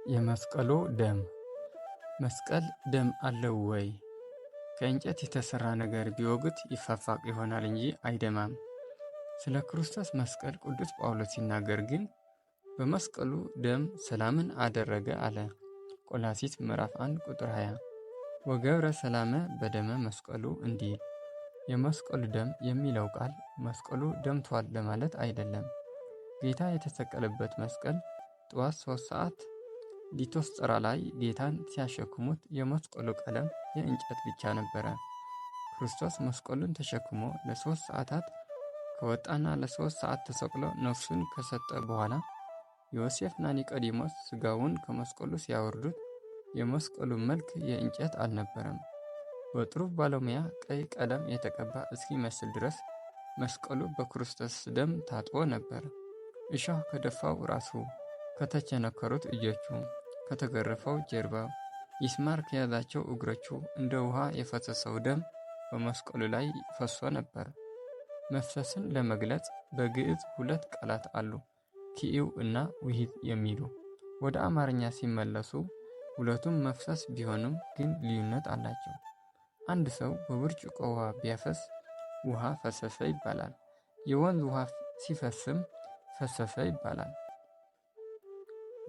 የመስቀሉ ደም። መስቀል ደም አለው ወይ? ከእንጨት የተሰራ ነገር ቢወጉት ይፋፋቅ ይሆናል እንጂ አይደማም። ስለ ክርስቶስ መስቀል ቅዱስ ጳውሎስ ሲናገር ግን በመስቀሉ ደም ሰላምን አደረገ አለ። ቆላሲስ ምዕራፍ 1 ቁጥር 20። ወገብረ ሰላመ በደመ መስቀሉ እንዲል። የመስቀሉ ደም የሚለው ቃል መስቀሉ ደምቷል ለማለት አይደለም። ጌታ የተሰቀለበት መስቀል ጠዋት 3 ሰዓት ሊቶስጥራ ላይ ጌታን ሲያሸክሙት የመስቀሉ ቀለም የእንጨት ብቻ ነበረ። ክርስቶስ መስቀሉን ተሸክሞ ለ3 ሰዓታት ከወጣና ለ3 ሰዓት ተሰቅሎ ነፍሱን ከሰጠ በኋላ ዮሴፍና ኒቆዲሞስ ስጋውን ከመስቀሉ ሲያወርዱት የመስቀሉ መልክ የእንጨት አልነበረም። በጥሩ ባለሙያ ቀይ ቀለም የተቀባ እስኪመስል ድረስ መስቀሉ በክርስቶስ ደም ታጥቦ ነበር። እሾህ ከደፋው ራሱ፣ ከተቸነከሩት እጆቹ፣ ከተገረፈው ጀርባው፣ ሚስማር ከያዛቸው እግሮቹ እንደ ውሃ የፈሰሰው ደም በመስቀሉ ላይ ፈሶ ነበር። መፍሰስን ለመግለጽ በግዕዝ 2 ቃላት አሉ፣ ኪኢው እና ውሂብ የሚሉ። ወደ አማርኛ ሲመለሱ ሁለቱም መፍሰስ ቢሆንም ግን ልዩነት አላቸው። አንድ ሰው በብርጭቆ ውሃ ቢያፈስ ውሃ ፈሰሰ ይባላል። የወንዝ ውሃ ሲፈስም ፈሰሰ ይባላል።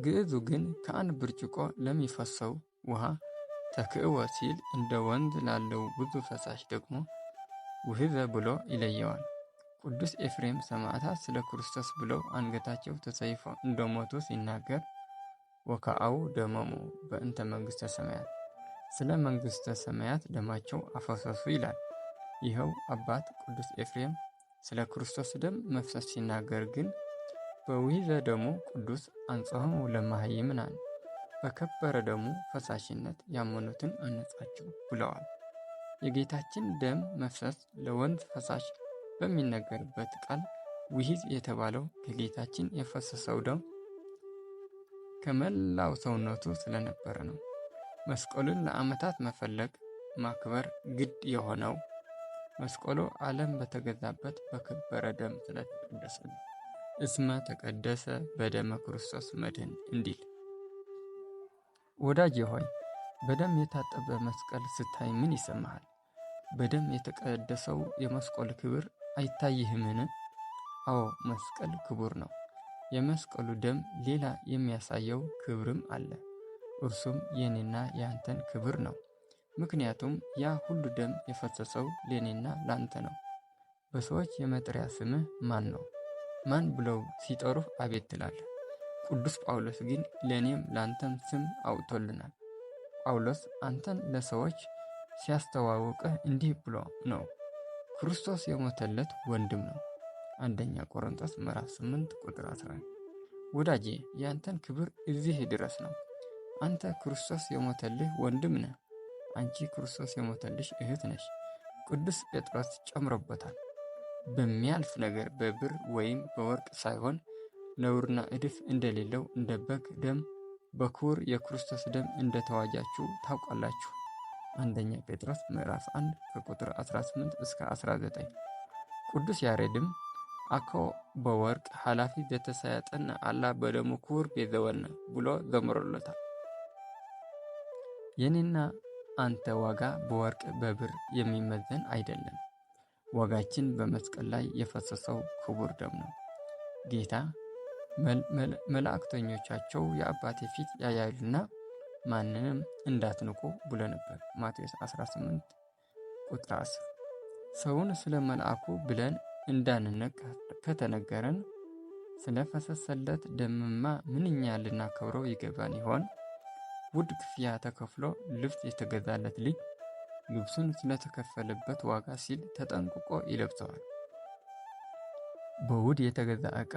ግዕዙ ግን ከአንድ ብርጭቆ ለሚፈሰው ውሃ ተክእወ ሲል እንደ ወንዝ ላለው ብዙ ፈሳሽ ደግሞ ውህዘ ብሎ ይለየዋል። ቅዱስ ኤፍሬም ሰማዕታት ስለ ክርስቶስ ብለው አንገታቸው ተሰይፎ እንደሞቱ ሲናገር ወከአው ደመሙ በእንተ መንግሥተ ሰማያት፣ ስለ መንግሥተ ሰማያት ደማቸው አፈሰሱ ይላል። ይኸው አባት ቅዱስ ኤፍሬም ስለ ክርስቶስ ደም መፍሰስ ሲናገር ግን በውሂዘ ደሙ ቅዱስ አንጽሖሙ ለመሃይምናን፣ በከበረ ደሙ ፈሳሽነት ያመኑትን አነጻቸው ብለዋል። የጌታችን ደም መፍሰስ ለወንዝ ፈሳሽ በሚነገርበት ቃል ውሂዝ የተባለው ከጌታችን የፈሰሰው ደም ከመላው ሰውነቱ ስለነበረ ነው። መስቀሉን ለዓመታት መፈለግ ማክበር ግድ የሆነው መስቀሉ ዓለም በተገዛበት በከበረ ደም ስለተቀደሰ ነው። እስመ ተቀደሰ በደመ ክርስቶስ መድኅን እንዲል። ወዳጄ ሆይ በደም የታጠበ መስቀል ስታይ ምን ይሰማሃል? በደም የተቀደሰው የመስቀሉ ክብር አይታይህምን? አዎ መስቀል ክቡር ነው። የመስቀሉ ደም ሌላ የሚያሳየው ክብርም አለ። እርሱም የኔና የአንተን ክብር ነው። ምክንያቱም ያ ሁሉ ደም የፈሰሰው ለኔና ላንተ ነው። በሰዎች የመጠሪያ ስምህ ማን ነው? ማን ብለው ሲጠሩህ አቤት ትላለህ። ቅዱስ ጳውሎስ ግን ለእኔም ላንተም ስም አውጥቶልናል። ጳውሎስ አንተን ለሰዎች ሲያስተዋውቅህ እንዲህ ብሎ ነው፣ ክርስቶስ የሞተለት ወንድም ነው። አንደኛ ቆሮንቶስ ምዕራፍ 8 ቁጥር 11። ወዳጄ ያንተን ክብር እዚህ ድረስ ነው። አንተ ክርስቶስ የሞተልህ ወንድም ነህ። አንቺ ክርስቶስ የሞተልሽ እህት ነሽ። ቅዱስ ጴጥሮስ ጨምሮበታል። በሚያልፍ ነገር በብር ወይም በወርቅ ሳይሆን ነውርና እድፍ እንደሌለው እንደ በግ ደም በክቡር የክርስቶስ ደም እንደተዋጃችሁ ታውቃላችሁ። አንደኛ ጴጥሮስ ምዕራፍ 1 ከቁጥር 18 እስከ 19። ቅዱስ ያሬድም አኮ በወርቅ ኃላፊ ዘተሳያጠነ አላ በደሙ ክቡር ቤዘወነ ብሎ ዘምሮለታል። የኔና አንተ ዋጋ በወርቅ በብር የሚመዘን አይደለም። ዋጋችን በመስቀል ላይ የፈሰሰው ክቡር ደም ነው። ጌታ መላእክተኞቻቸው የአባቴ ፊት ያያሉና ማንንም እንዳትንቁ ብሎ ነበር። ማቴዎስ 18 ቁጥር 10። ሰውን ስለ መልአኩ ብለን እንዳንነቅ ከተነገረን ስለፈሰሰለት ደምማ ምንኛ ልናከብረው ይገባን ይሆን? ውድ ክፍያ ተከፍሎ ልብስ የተገዛለት ልጅ ልብሱን ስለተከፈለበት ዋጋ ሲል ተጠንቅቆ ይለብሰዋል። በውድ የተገዛ ዕቃ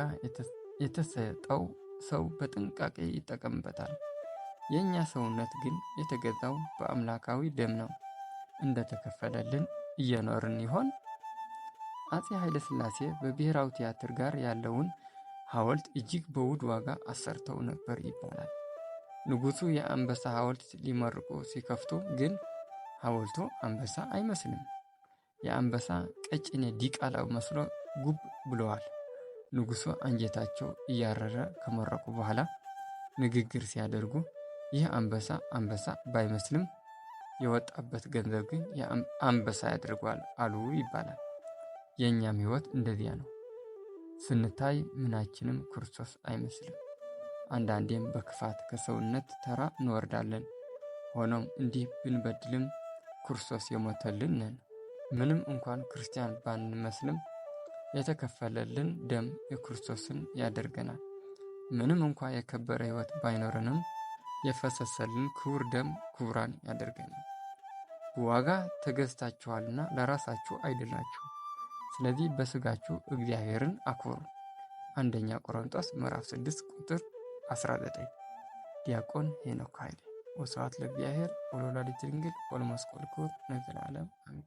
የተሰጠው ሰው በጥንቃቄ ይጠቀምበታል። የእኛ ሰውነት ግን የተገዛው በአምላካዊ ደም ነው። እንደተከፈለልን እየኖርን ይሆን? አፄ ኃይለ ሥላሴ በብሔራዊ ቲያትር ጋር ያለውን ሐውልት እጅግ በውድ ዋጋ አሰርተው ነበር ይባላል። ንጉሡ የአንበሳ ሐውልት ሊመርቁ ሲከፍቱ ግን ሐውልቱ አንበሳ አይመስልም። የአንበሳ ቀጭኔ ዲቃላ መስሎ ጉብ ብለዋል። ንጉሡ አንጀታቸው እያረረ ከመረቁ በኋላ ንግግር ሲያደርጉ ይህ አንበሳ አንበሳ ባይመስልም የወጣበት ገንዘብ ግን አንበሳ ያደርገዋል አሉ ይባላል። የእኛም ሕይወት እንደዚያ ነው። ስንታይ ምናችንም ክርስቶስ አይመስልም። አንዳንዴም በክፋት ከሰውነት ተራ እንወርዳለን። ሆኖም እንዲህ ብንበድልም ክርስቶስ የሞተልን ነን። ምንም እንኳን ክርስቲያን ባንመስልም የተከፈለልን ደም የክርስቶስን ያደርገናል። ምንም እንኳን የከበረ ሕይወት ባይኖረንም የፈሰሰልን ክቡር ደም ክቡራን ያደርገናል። በዋጋ ተገዝታችኋልና ለራሳችሁ አይደላችሁ። ስለዚህ በሥጋችሁ እግዚአብሔርን አክብሩ። አንደኛ ቆሮንቶስ ምዕራፍ 6 ቁጥር 19። ዲያቆን ሄኖክ ኃይሌ። ወስብሐት ለእግዚአብሔር ወለወላዲቱ ድንግል ወለመስቀሉ ክቡር ለዘለዓለሙ አሜን።